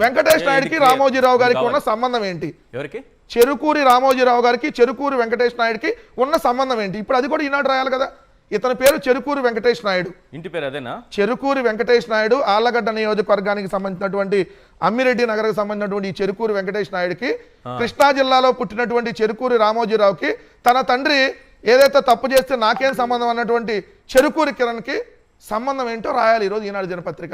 వెంకటేష్ నాయుడుకి రామోజీరావు గారికి ఉన్న సంబంధం ఏంటి? ఎవరికి? చెరుకూరి రామోజీరావు గారికి చెరుకూరి వెంకటేష్ నాయుడుకి ఉన్న సంబంధం ఏంటి? ఇప్పుడు అది కూడా ఈనాడు రాయాలి కదా. ఇతని పేరు చెరుకూరి వెంకటేష్ నాయుడు, ఇంటి పేరు అదేనా? చెరుకూరి వెంకటేష్ నాయుడు. ఆళ్లగడ్డ నియోజకవర్గానికి సంబంధించినటువంటి అమ్మిరెడ్డి నగర్కి సంబంధించినటువంటి ఈ చెరుకూరి వెంకటేష్ నాయుడుకి కృష్ణా జిల్లాలో పుట్టినటువంటి చెరుకూరి రామోజీరావుకి తన తండ్రి ఏదైతే తప్పు చేస్తే నాకేం సంబంధం అన్నటువంటి చెరుకూరి కిరణ్కి సంబంధం ఏంటో రాయాలి ఈరోజు ఈనాడు దినపత్రిక.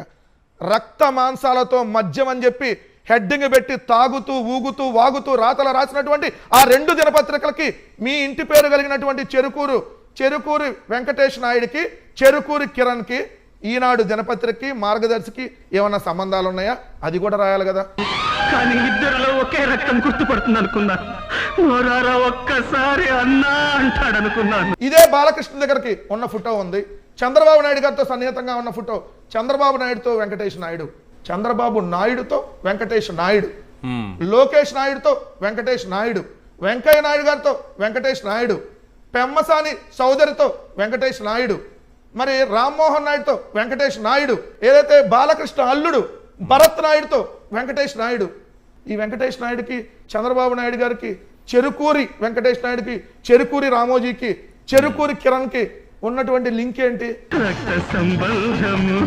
రక్త మాంసాలతో మద్యం అని చెప్పి హెడ్డింగ్ పెట్టి తాగుతూ ఊగుతూ వాగుతూ రాతలు రాసినటువంటి ఆ 2 దినపత్రికలకి మీ ఇంటి పేరు కలిగినటువంటి చెరుకూరి వెంకటేష్ నాయుడికి చెరుకూరి కిరణ్కి ఈనాడు దినపత్రికకి మార్గదర్శికి ఏమన్నా సంబంధాలు ఉన్నాయా? అది కూడా రాయాలి కదా. కానీ ఇద్దరిలో ఒకే రక్తం గుర్తుపడుతుంది అనుకున్నాను. ఒక్కసారి అన్నా అంటాడనుకున్నాను. ఇదే బాలకృష్ణ దగ్గరికి ఉన్న ఫోటో ఉంది. చంద్రబాబు నాయుడు గారితో సన్నిహితంగా ఉన్న ఫోటో. చంద్రబాబు నాయుడుతో వెంకటేష్ నాయుడు, చంద్రబాబు నాయుడుతో వెంకటేష్ నాయుడు, లోకేష్ నాయుడుతో వెంకటేష్ నాయుడు, వెంకయ్య నాయుడు గారితో వెంకటేష్ నాయుడు, పెమ్మసాని చౌదరితో వెంకటేష్ నాయుడు, మరి రామ్మోహన్ నాయుడుతో వెంకటేష్ నాయుడు, ఏదైతే బాలకృష్ణ అల్లుడు భరత్ నాయుడుతో వెంకటేష్ నాయుడు. ఈ వెంకటేష్ నాయుడుకి చంద్రబాబు నాయుడు గారికి చెరుకూరి వెంకటేష్ నాయుడుకి చెరుకూరి రామోజీకి చెరుకూరి కిరణ్కి ఉన్నటువంటి లింక్ ఏంటి? రక్త సంబంధము